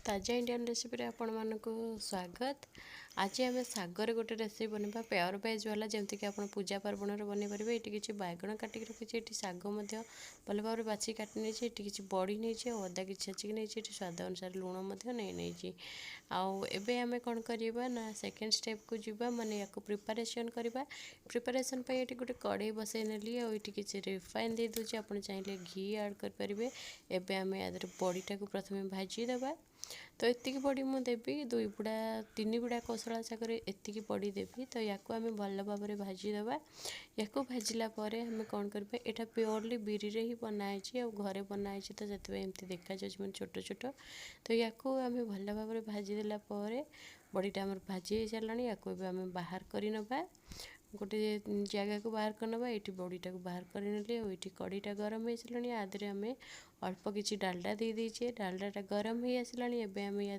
ताजा Indian recipe आपण मानक स्वागत। आज आम सागर गोटे रेसिपी बनवा प्योर वेज वाला जमीक आप पूजा पार्वण में बन पारे। ये किसी बैगण काटिक रखी ये शाग भल भाव बाछी काटी नहीं ये किसी बड़ी नहीं अदा कि छेचिक नहीं स्वाद अनुसार लुण नहीं आबे आम कौन करवा ना सेकेंड स्टेप को जीवा माने या प्रिपरेशन करवा। प्रिपरेशन ये गोटे कड़े बसई नेली ये किसी रिफाइन दे दूसरी आप चाहिए घी ऐड करेंगे। एबे आम या बड़ीटा को प्रथम भाजीदेवा। तो एतिक बड़ी मु देवी 2 बुड़ा 3 बुड़ा कोसला शागर एतिक बड़ी देवी। तो या आम भल भाव में भाजीदेवा। या भाजिला आम कौन करवा यहाँ प्योरली बिरी रे ही बनाई घरे बनाई तो से एमती देखा जाए छोट छोट। तो या आम भल भाव में भाजीदेला बड़ीटा आम भाजी सारा या आम बाहर करवा। गोटे जगह को बाहर करना ये बड़ीटा को बाहर कर ये कड़ीटा गरम हो सारे आदि आम अल्प किसी डालडा दे दीजिए। डालडाटा गरम हो आसला आम या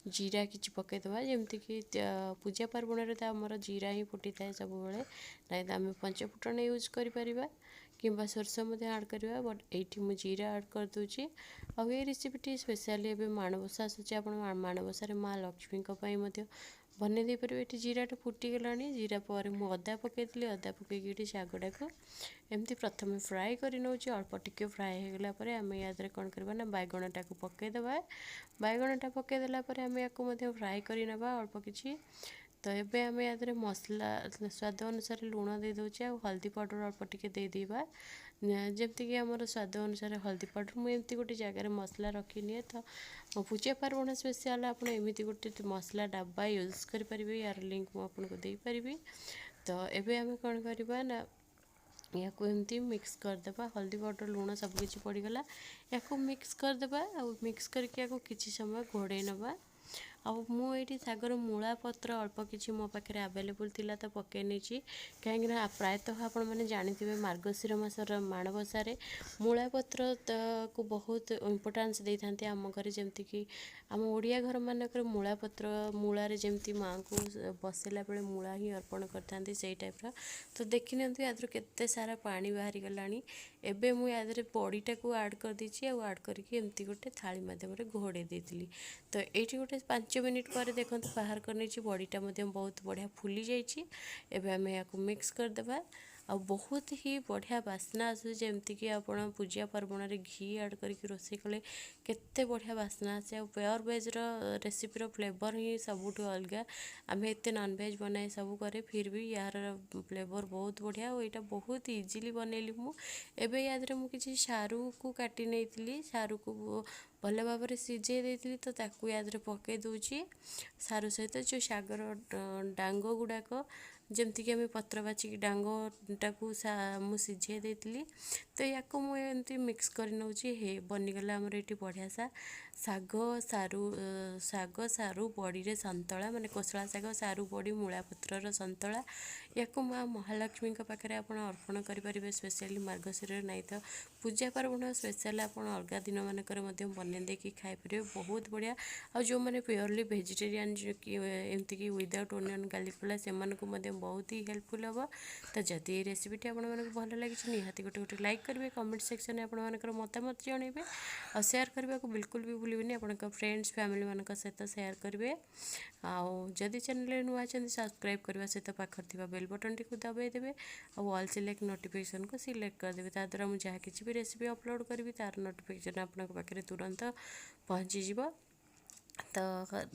जीरा कि पकईदे जमती कि पूजा पार्वण में तो आमर जीरा ही फुटी थाए सब ना तो आम पंचफुटन यूज करें कि सोरस ऐड करवा। बट ये मुझे जीरा ऐड कर दूची। आ रेसिपीटी स्पेशली एवं माणबसा आसूँ आप माणबसार माँ लक्ष्मी बन दे पारे। ये जीराटा फुटीगला जीरा पर मुझे अदा पकईली अदा पकईकि शागटा को एमती प्रथम फ्राए कर नौची। अल्प टिके फ्राए होगला आम या कौन करवा ना बैगणटा को पकईदे। बैगणटा पकईदेला आम या फ्राए करवा अल्प किसी। तो ये आम या मसला स्वाद अनुसार लुण दे दूचे हल्दी पाउडर अल्प टिके दे देवा जमती कि आमर स्वाद अनुसार हल्दी पाउडर मुझे गोटे जगार मसला रखी तो पूजा पार्वण स्पेशल आप गोटे मसला डब्बा यूज करेंगे। यार लिंक मुझे देपारी। तो ये आम कौन करवा ना या एमती मिक्स करदे हल्दी पाउडर लुण सबकि पड़गला या मिक्स करदे मिक्स करके किसी समय घोड़े नवा। मुझे शागर मूला पत्र अल्प किसी मो पाखे आवेलेबल थिला तो पकई नहीं कहीं प्रायतः आप जानते मार्गशीर मासर माणबसार मूला पत्र को बहुत इम्पोर्टान्स दे था आम घर जमती कि आम ओडिया घर मानक मूला पत्र मूलार जमती माँ को बसला बेले मूला ही अर्पण करते से टाइप्र। तो देखी नि याद केते सारा पानी बाहरी गला। एबे मु याद बड़ीटा को ऐड कर दीची ऐड करके एमती गोटे थाली मध्यम घोड़े देती। तो ये गोटे 5 मिनिट पर देखो बाहर कर बड़ीटा बहुत बढ़िया फुली जाइए। आम या मिक्स करदे आ बहुत ही बढ़िया बास्ना आसूँ जमती कि आप पूजा पार्वण में घी ऐड करके रोसे कले केते बढ़िया बास्ना आसे। प्योर वेज रेसिपीर फ्लेवर ही सबुठ अलग। आम एत नॉनवेज बनाए सब करे फिर भी यार फ्लेवर बहुत बढ़िया और यहाँ बहुत इजीली बनैली। मुझे याद मुझे सारू को काटी नहीं सारू को भल भाव में सीझे देती तो ताकू याद पकई दूची सारू सहित जो शागर डांग गुड़ाक जमती कि आम पत्र बाचिक डांगटा को मुझे सीझे देती। तो या मुझे मिक्स कर नौची हे बनीगला आमर ये बढ़िया सा शाग सारू बड़ी रे संतला माने कोसला शाग सारू बड़ी मूला पत्रर संतला या माँ महालक्ष्मी पाखे आप अर्पण करेंगे। स्पेशली मार्गशीर नहीं तो पूजा पार्वण स्पेशल आप अलग दिन मानक बन देखिए खाईपर बहुत बढ़िया। आ जो मैंने प्योरली वेजिटेरियन एमती कि विदाउट ओनियन गार्लिक वाला से बहुत ही हेल्पफुल हम। तो जदि ये रेसिपीटी आप भल लगी निहाती गोटे गोटे लाइक करेंगे कमेंट सेक्शन में आपर मतामत जनइबे और शेयर करने को बिल्कुल भी भूलें। आप फ्रेंड्स फैमिली मान सहित शेयर करेंगे। आदि चैनल नुआ सब्सक्राइब करने सहित पाखर बेल बटन टी दबाई देवे और ऑल सिलेक्ट नोटिफिकेशन को सिलेक्ट करदेवे। ताद्वारा मुझे जहाँ किसी भी रेसिपी अपलोड करी तार नोटिफिकेशन आपन पाखे तुरंत पहुँचीज। तो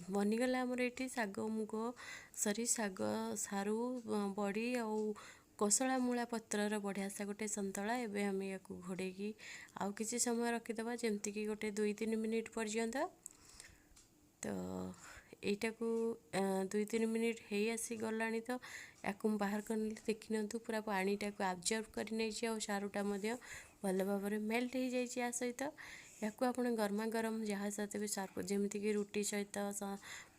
बनीगला आमर ये शाग मुग सरी शाग सारू बड़ी आ कोसला मूला पत्रर बढ़िया सा गोटे संतला। एवं आम या घोड़े आउ किसी समय रखीदे जमती कि गोटे 2-3 मिनिट पर्यंत। तो यटा को 2-3 मिनिट हो आसी गला तो या बाहर कर देखी नि पूरा पानीटा को आब्जर्व कर नहीं सारूटा भल भाव में मेल्ट हो जाए सहित या आप गरमा गरम जहाँ सहित भी सर्व जमीक रुटी सहित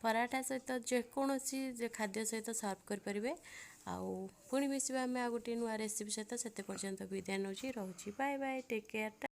पराठा सहित जेकोसी खाद्य सहित सर्व करेंगे। आउ पुणी मिसवा आम आ गोटे नुआ रेसिपी सहित से पर्यंत विदाय नौची रोची बाय बाय टेक केयर।